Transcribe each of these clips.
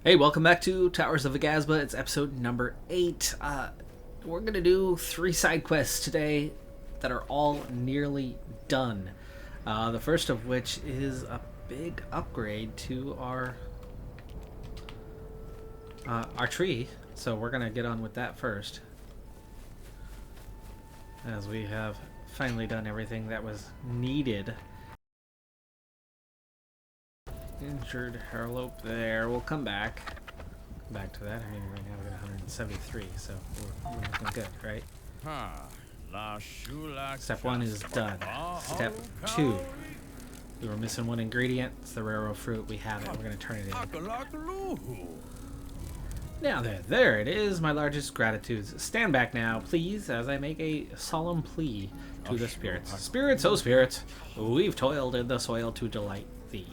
Hey, welcome back to Towers of Aghasba. It's episode number 8. We're going to do 3 side quests today that are all nearly done. The first of which is a big upgrade to our tree. So we're going to get on with that first, as we have finally done everything that was needed. Injured Harlope there. We'll come back to that. I mean, right now we're at 173, so we're looking good, right? Step 1 is done. Step 2, we were missing one ingredient. It's the railroad fruit. We have it. We're going to turn it in. Now then, there it is. My largest gratitudes. Stand back now, please, as I make a solemn plea to the spirits. Spirits, oh spirits, we've toiled in the soil to delight thee.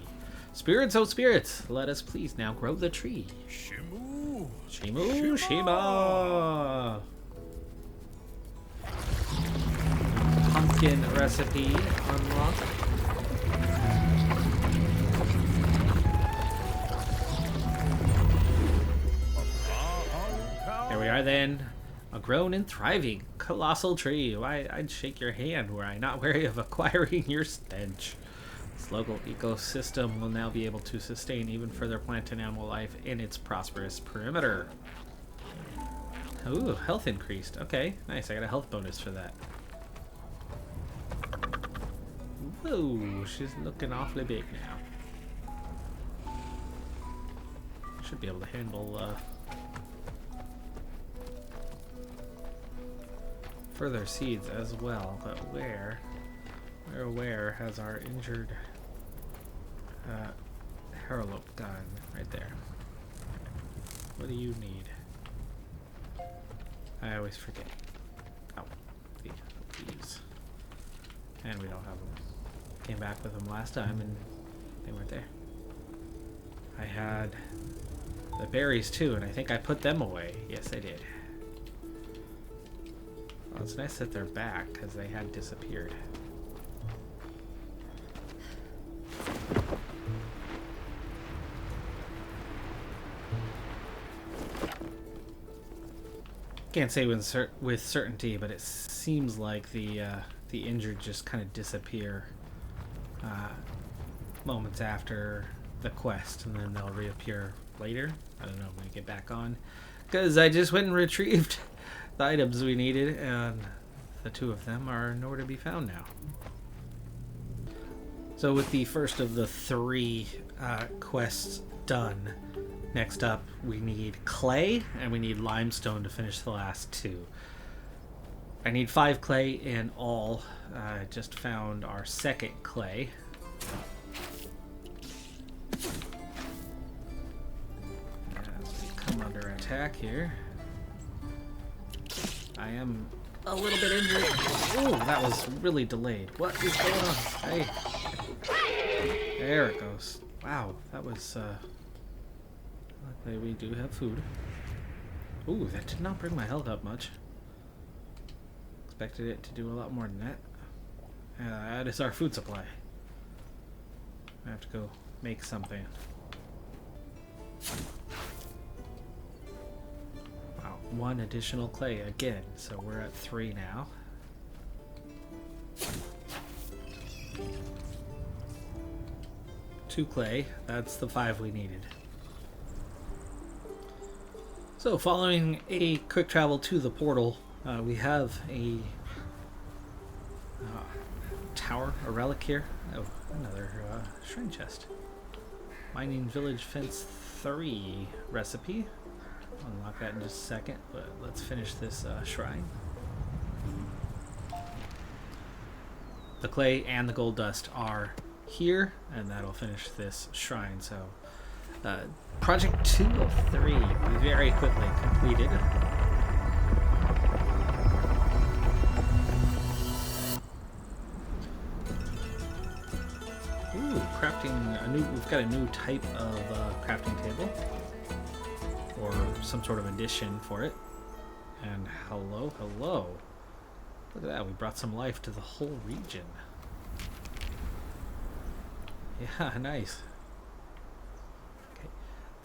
Spirits, oh spirits, let us please now grow the tree. Shimu, Shimu, Shima. Pumpkin recipe unlocked. There we are then. A grown and thriving colossal tree. Why, I'd shake your hand were I not wary of acquiring your stench. This local ecosystem will now be able to sustain even further plant and animal life in its prosperous perimeter. Ooh, health increased. Okay, nice. I got a health bonus for that. Whoa, she's looking awfully big now. Should be able to handle further seeds as well, but where has our injured Harlope gone? Right there. What do you need? I always forget. Oh, these. And we don't have them. Came back with them last time and they weren't there. I had the berries too, and I think I put them away. Yes, I did. Well, it's nice that they're back because they had disappeared. Can't say with certainty, but it seems like the injured just kind of disappear moments after the quest, and then they'll reappear later. I don't know when we get back on, because I just went and retrieved the items we needed, and the 2 of them are nowhere to be found now. So with the first of the 3 quests done, next up we need clay and we need limestone to finish the last 2. I need 5 clay in all. I just found our second clay. As we come under attack here. I am a little bit injured. Oh, that was really delayed. What is going on? Hey. There it goes. Wow, that was luckily we do have food. Ooh, that did not bring my health up much. Expected it to do a lot more than that. That is our food supply. I have to go make something. Wow, 1 additional clay again, so we're at 3 now. Two clay, that's the 5 we needed. So following a quick travel to the portal, we have a tower, a relic here. Oh, another shrine chest. Mining Village Fence 3 recipe. I'll unlock that in just a second, but let's finish this shrine. The clay and the gold dust are here, and that'll finish this shrine. So project 2 of 3 very quickly completed. Ooh, crafting a new. We've got a new type of crafting table, or some sort of addition for it. And hello, hello! Look at that. We brought some life to the whole region. Yeah, nice. Okay.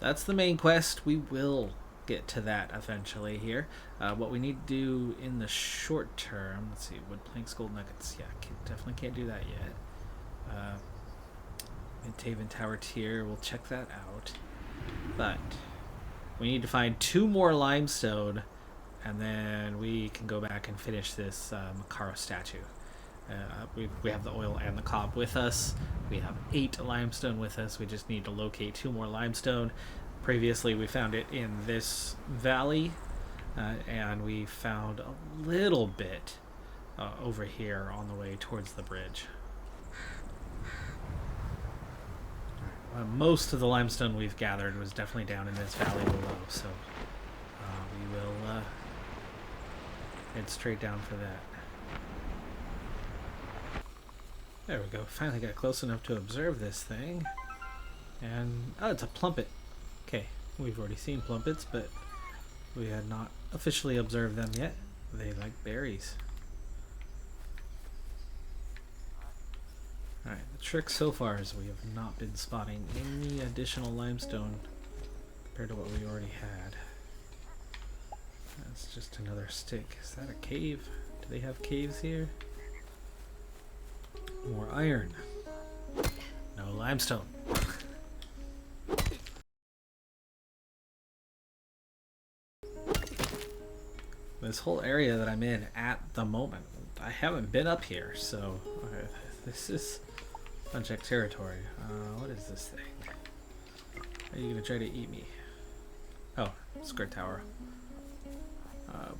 that's the main quest. We will get to that eventually here. What we need to do in the short term, let's see, wood planks, gold nuggets. Yeah, definitely can't do that yet. Mid-Taven Tower tier, we'll check that out. But we need to find 2 more limestone, and then we can go back and finish this Makara statue. We have the oil and the cob with us. We have 8 limestone with us. We just need to locate 2 more limestone. Previously, we found it in this valley, and we found a little bit over here on the way towards the bridge. Most of the limestone we've gathered was definitely down in this valley below, so we will head straight down for that. There we go. Finally got close enough to observe this thing. And, oh, it's a plumpet. Okay, we've already seen plumpets, but we had not officially observed them yet. They like berries. Alright, the trick so far is we have not been spotting any additional limestone compared to what we already had. That's just another stick. Is that a cave? Do they have caves here? More iron. No limestone. This whole area that I'm in at the moment, I haven't been up here, so this is unchecked territory. What is this thing? Are you gonna try to eat me? Oh, skirt tower.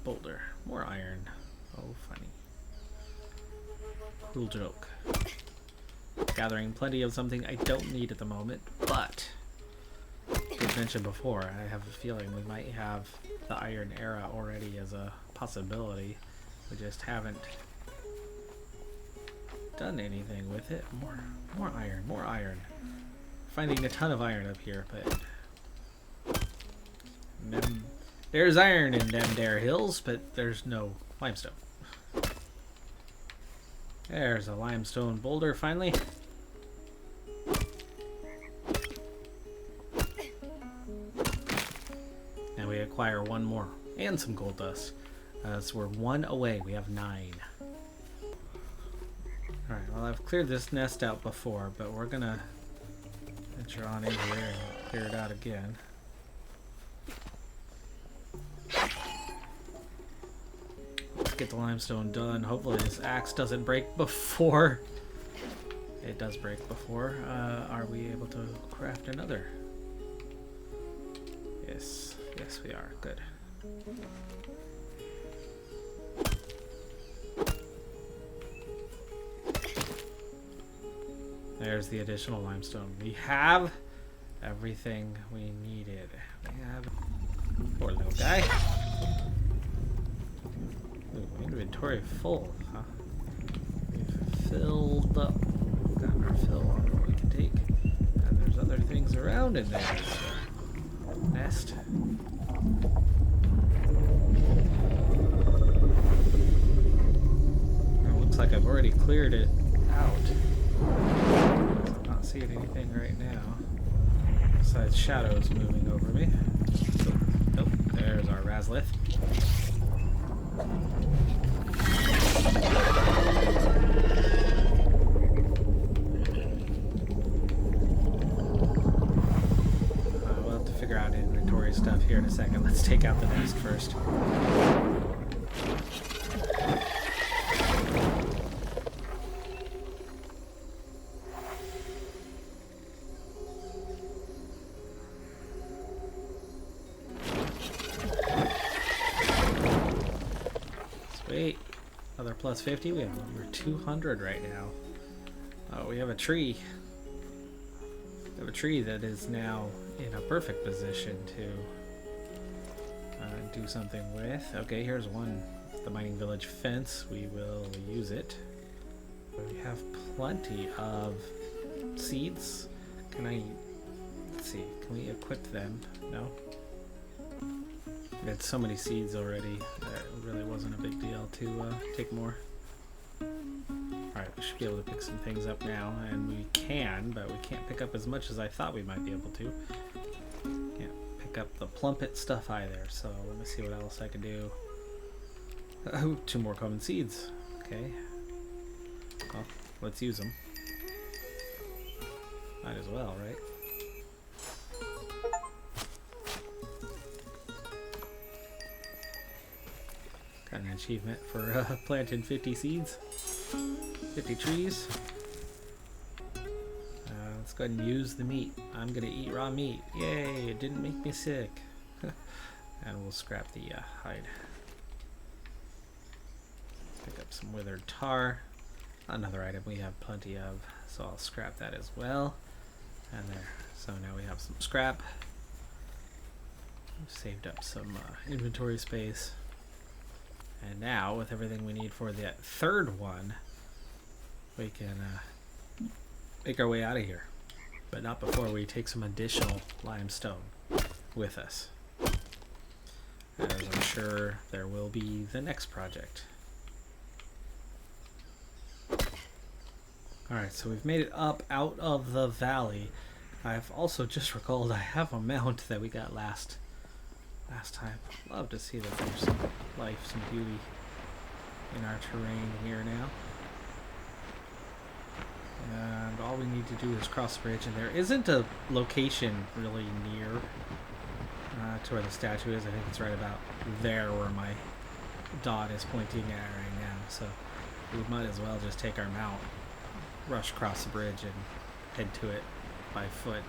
Boulder. More iron. Oh, funny. Cruel joke. Gathering plenty of something I don't need at the moment, but as mentioned before, I have a feeling we might have the iron era already as a possibility. We just haven't done anything with it. More iron, more iron. Finding a ton of iron up here, but there's iron in them there hills, but there's no limestone. There's a limestone boulder finally. And we acquire 1 more and some gold dust. So we're 1 away. We have 9. Alright, well, I've cleared this nest out before, but we're gonna venture on in here and clear it out again. Let's get the limestone done. Hopefully this axe doesn't break before it does break before. Are we able to craft another? Yes, yes we are. Good. There's the additional limestone. We have everything we needed. We have... Poor little guy. Ooh, inventory full, huh? We've filled up. Got our fill on what we can take. And there's other things around in there. So, nest. It looks like I've already cleared it out. I'm not seeing anything right now. Besides shadows moving over me. Nope, there's our Razlith. We'll have to figure out inventory stuff here in a second. Let's take out the nest first. Sweet. Another plus 50. We have over 200 right now. Oh, we have a tree. We have a tree that is now in a perfect position to do something with. Okay, here's one. The mining village fence. We will use it. We have plenty of seeds. Can I... Let's see. Can we equip them? No? We had so many seeds already that it really wasn't a big deal to take more. Alright, we should be able to pick some things up now, and we can, but we can't pick up as much as I thought we might be able to. pick up the plumpet stuff either, so let me see what else I can do. Oh, 2 more common seeds. Okay. Well, let's use them. Might as well, right? Got an achievement for planting 50 seeds. 50 trees. Let's go ahead and use the meat. I'm gonna eat raw meat. Yay, it didn't make me sick. And we'll scrap the hide. Pick up some withered tar. Another item we have plenty of, so I'll scrap that as well. And there. So now we have some scrap. We've saved up some inventory space. And now, with everything we need for that 3rd one, we can make our way out of here. But not before we take some additional limestone with us, as I'm sure there will be the next project. Alright, so we've made it up out of the valley. I've also just recalled I have a mount that we got last time. Love to see that there's some life, some beauty in our terrain here now. And all we need to do is cross the bridge, and there isn't a location really near to where the statue is. I think it's right about there where my dot is pointing at right now. So we might as well just take our mount, rush across the bridge, and head to it by foot.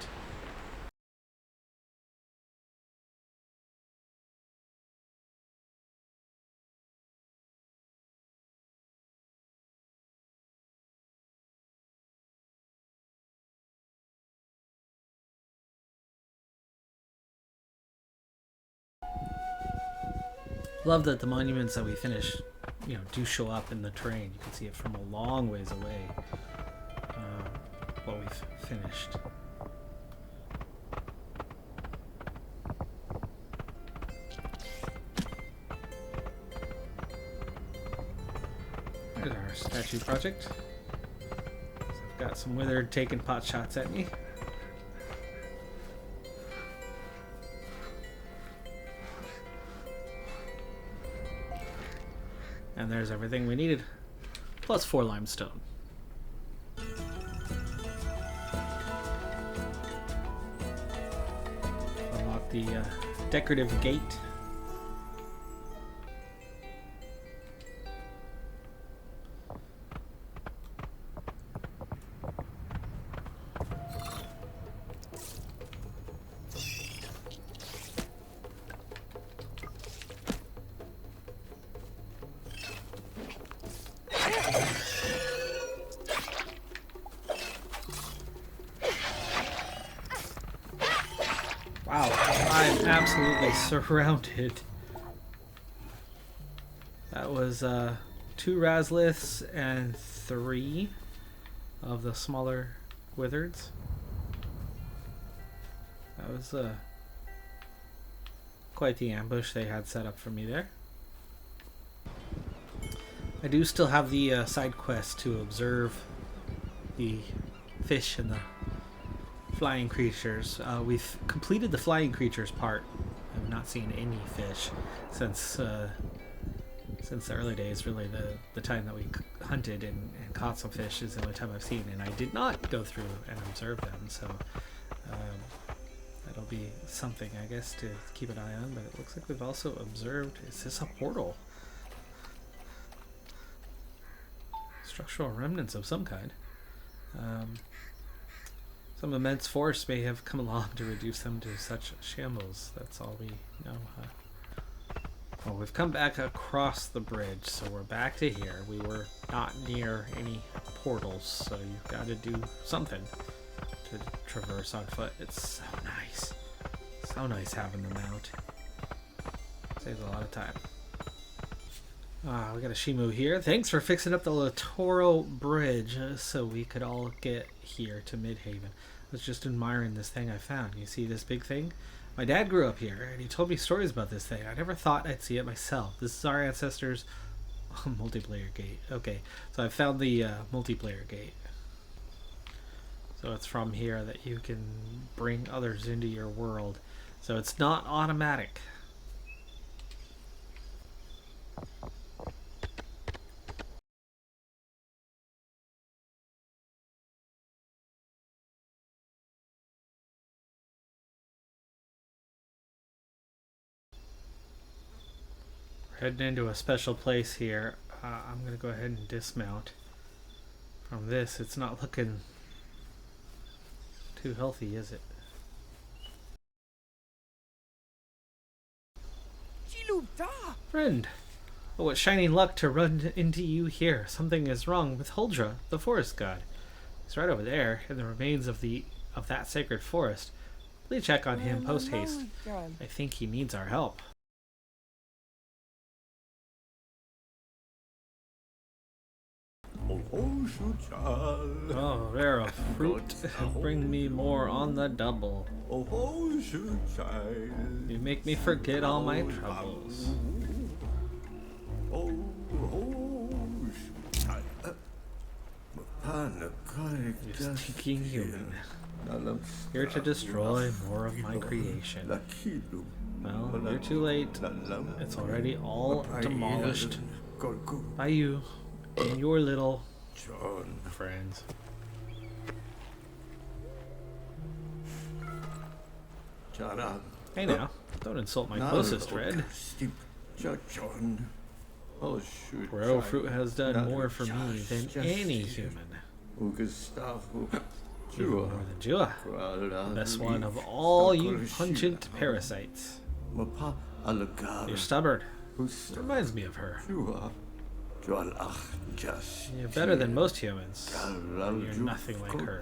Love that the monuments that we finish, do show up in the terrain. You can see it from a long ways away. What we've finished. There's our statue project. So I've got some withered taking pot shots at me. And there's everything we needed, plus 4 limestone. Unlock the decorative gate. Wow, I'm absolutely surrounded. That was 2 Razliths and 3 of the smaller withereds. That was quite the ambush they had set up for me there. I do still have the side quest to observe the fish and the flying creatures. We've completed the flying creatures part. I've not seen any fish since the early days. Really, the time that we hunted and caught some fish is the only time I've seen, and I did not go through and observe them. So that'll be something, I guess, to keep an eye on. But it looks like we've also observed. Is this a portal? Structural remnants of some kind. Some immense force may have come along to reduce them to such shambles. That's all we know. Well, we've come back across the bridge, so we're back to here. We were not near any portals, so you've got to do something to traverse on foot. It's so nice. So nice having the mount. Saves a lot of time. We got a Shimu here. Thanks for fixing up the Latoro Bridge so we could all get here to Midhaven. I was just admiring this thing I found. You see this big thing? My dad grew up here, and he told me stories about this thing. I never thought I'd see it myself. This is our ancestors' multiplayer gate. Okay, so I found the multiplayer gate. So it's from here that you can bring others into your world. So it's not automatic. We're heading into a special place here. I'm going to go ahead and dismount. From this, it's not looking too healthy, is it? Friend! Oh, what shining luck to run into you here. Something is wrong with Huldra, the forest god. He's right over there, in the remains of that sacred forest. Please check on him post haste. I think he needs our help. Oh, rare fruit. Bring me more on the double. You make me forget all my troubles. You stinking human. Here to destroy more of my creation. Well, you're too late. It's already all demolished by you and your little friends. Hey now, don't insult my closest friend. Royal fruit has done more for me than any human. More than Jua, the best one of all you pungent parasites. You're stubborn. Reminds me of her. You're better than most humans. You're nothing like her.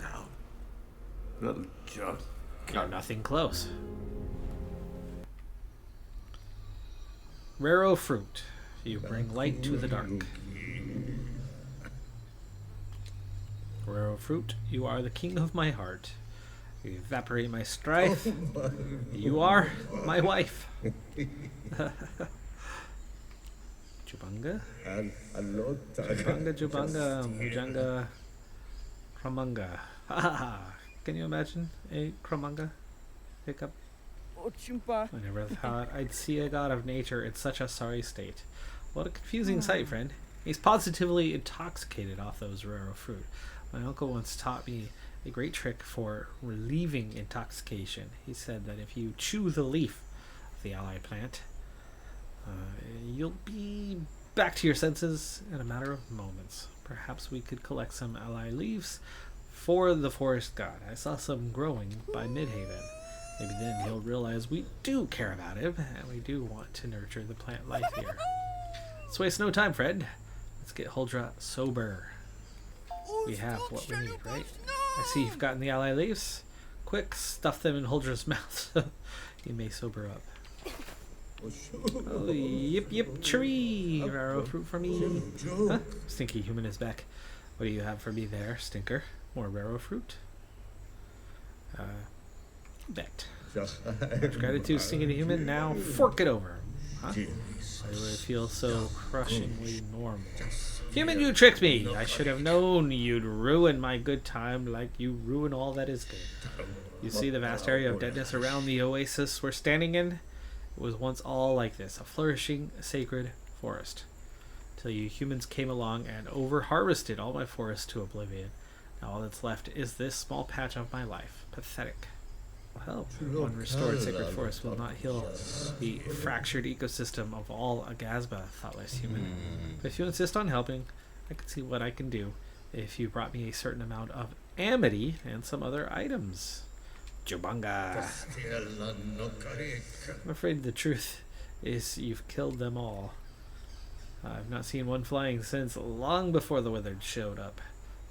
You're nothing close. Raro fruit. You bring light to the dark. Raro fruit, you are the king of my heart. You evaporate my strife. You are my wife. Jubanga? Jubanga, Mujanga, Kramanga. Can you imagine a Kramanga pickup? I never thought I'd see a god of nature in such a sorry state. What a confusing sight, friend. He's positively intoxicated off those rare fruit. My uncle once taught me a great trick for relieving intoxication. He said that if you chew the leaf of the ally plant, you'll be back to your senses in a matter of moments. Perhaps we could collect some ally leaves for the forest god. I saw some growing by Midhaven. Maybe then he'll realize we do care about him, and we do want to nurture the plant life here. Let's waste no time, friend. Let's get Huldra sober. We have what we need, right? I see you've gotten the ally leaves. Quick, stuff them in Huldra's mouth so he may sober up. Oh, yip, tree! Raro fruit for me. Huh? Stinky human is back. What do you have for me there, stinker? More raro fruit? Bet. Much gratitude, stinking human. Now fork it over. Huh? Why do I feel so crushingly normal? Human, you tricked me! I should have known you'd ruin my good time like you ruin all that is good. You see the vast area of deadness around the oasis we're standing in? It was once all like this, a flourishing, sacred forest. Till you humans came along and over-harvested all my forest to oblivion. Now all that's left is this small patch of my life. Pathetic. Well, one restored sacred forest will not heal the fractured ecosystem of all Aghasba, thoughtless human. But if you insist on helping, I can see what I can do if you brought me a certain amount of amity and some other items. Jubanga. I'm afraid the truth is you've killed them all. I've not seen one flying since long before the withered showed up.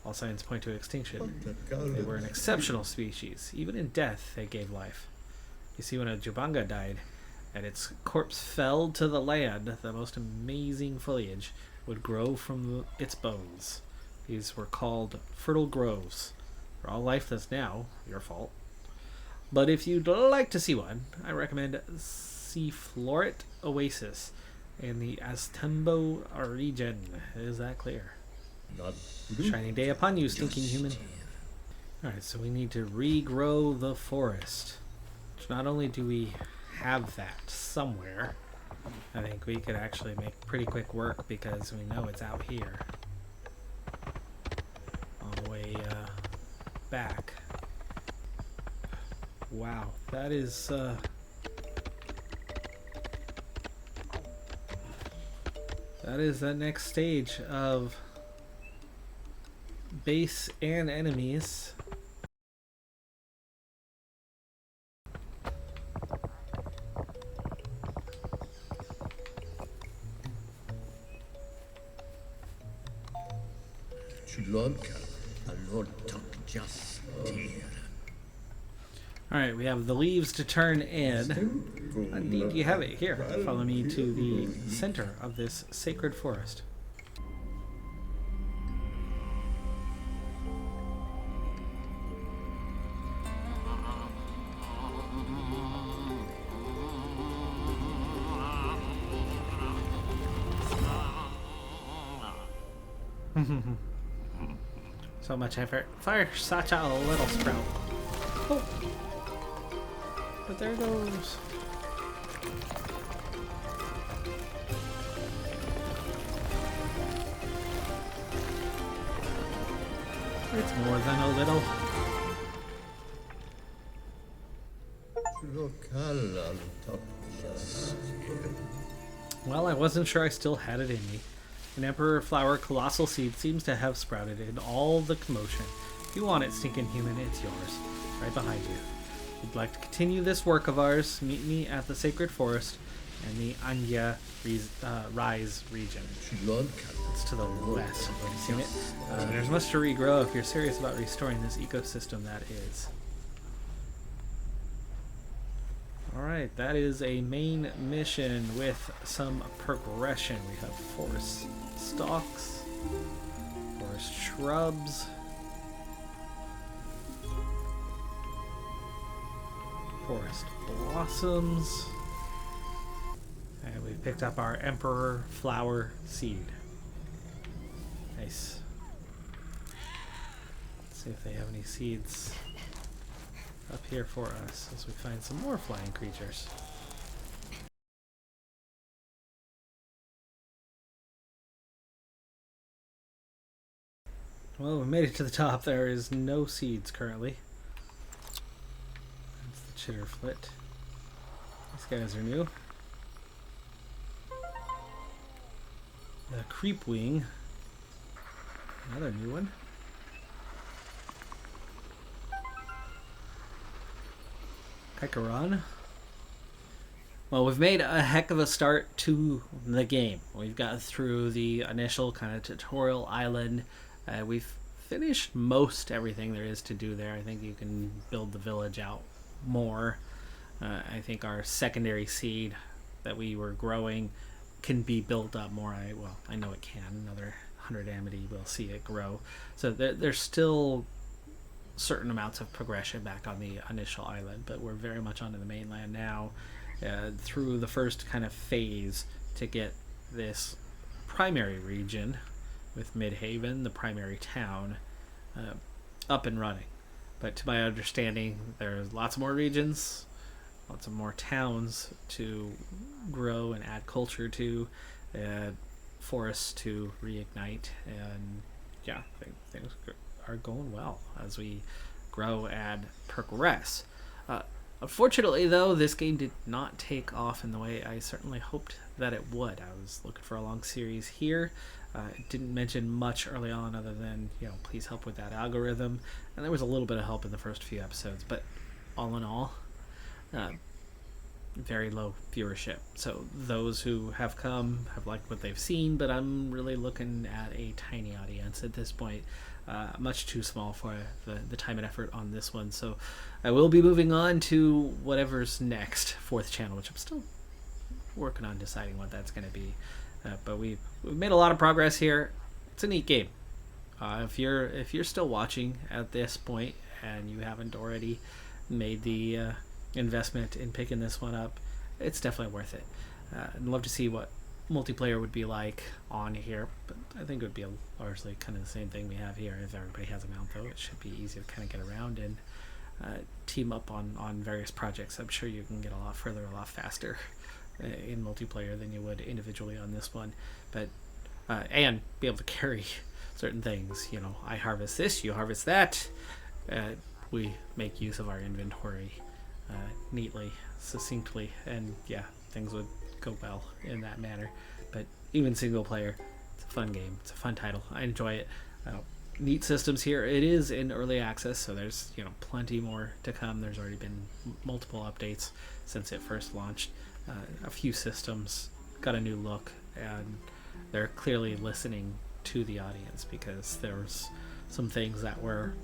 All signs point to extinction. They were an exceptional species. Even in death, they gave life. You see, when a Jubanga died, and its corpse fell to the land, the most amazing foliage would grow from its bones. These were called fertile groves. For all life that's now your fault. But if you'd like to see one, I recommend Seafloret Oasis in the Astembo region. Is that clear? Shining day upon you, stinking human. Alright, so we need to regrow the forest. So not only do we have that somewhere, I think we could actually make pretty quick work because we know it's out here. On the way back. Wow, that is the next stage of base and enemies. Alright, we have the leaves to turn in. Indeed, you have it. Here, follow me to the center of this sacred forest. So much effort. Fire such a little sprout. Oh. But there goes. It's more than a little. Well, I wasn't sure I still had it in me. An emperor flower colossal seed seems to have sprouted in all the commotion. If you want it, stinking human, it's yours. Right behind you. If you'd like to continue this work of ours, meet me at the sacred forest and the Anya Rise region. It's to the west. Have you seen it? There's much to regrow if you're serious about restoring this ecosystem that is. Alright, that is a main mission with some progression. We have forest stalks, forest shrubs, forest blossoms, and we picked up our emperor flower seed. Nice. Let's see if they have any seeds up here for us as we find some more flying creatures. Well, we made it to the top. There is no seeds currently. That's the chitterflit. These guys are new. The creepwing. Another new one. Hecaron. Well, we've made a heck of a start to the game. We've got through the initial kind of tutorial island. We've finished most everything there is to do there. I think you can build the village out more. I think our secondary seed that we were growing can be built up more. I know it can. Another 100 amity will see it grow. So there's still certain amounts of progression back on the initial island, but we're very much onto the mainland now, through the first kind of phase to get this primary region with Midhaven, the primary town, up and running. But to my understanding, there's lots more regions, lots of more towns to grow and add culture to, forests to reignite, and yeah, things are going well as we grow and progress. Unfortunately, though, this game did not take off in the way I certainly hoped that it would. I was looking for a long series here. It didn't mention much early on other than, please help with that algorithm. And there was a little bit of help in the first few episodes, but all in all, very low viewership. So those who have come have liked what they've seen, but I'm really looking at a tiny audience at this point. Much too small for the time and effort on this one. So I will be moving on to whatever's next, fourth channel, which I'm still working on deciding what that's going to be. But we've made a lot of progress here. It's a neat game. If you're still watching at this point and you haven't already made the investment in picking this one up, it's definitely worth it. I'd love to see what multiplayer would be like on here, but I think it would be largely kind of the same thing we have here. If everybody has a mount, though, it should be easy to kind of get around in. team up on various projects, I'm sure you can get a lot further, a lot faster in multiplayer than you would individually on this one. But and be able to carry certain things. You know, I harvest this, you harvest that. We make use of our inventory neatly, succinctly, and yeah, things would go well in that manner. But even single player, it's a fun game. It's a fun title. I enjoy it. Neat systems here. It is in early access, so there's plenty more to come. There's already been multiple updates since it first launched. A few systems got a new look, and they're clearly listening to the audience, because there's some things that were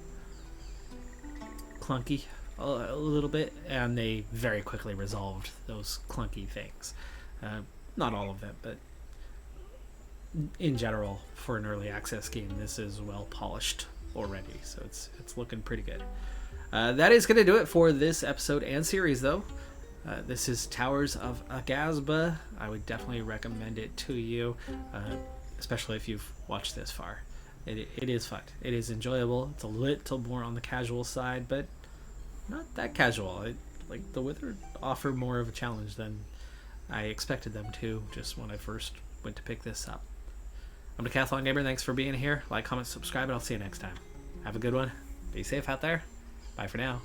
clunky a little bit, and they very quickly resolved those clunky things. Not all of them, but in general, for an early access game, this is well polished already, so it's looking pretty good. That is going to do it for this episode and series, though. This is Towers of Aghasba. I would definitely recommend it to you, especially if you've watched this far. It is fun. It is enjoyable. It's a little more on the casual side, but not that casual. Like the Withered offer more of a challenge than I expected them to, just when I first went to pick this up. I'm Decathlon Gamer. Thanks for being here. Like, comment, subscribe, and I'll see you next time. Have a good one. Be safe out there. Bye for now.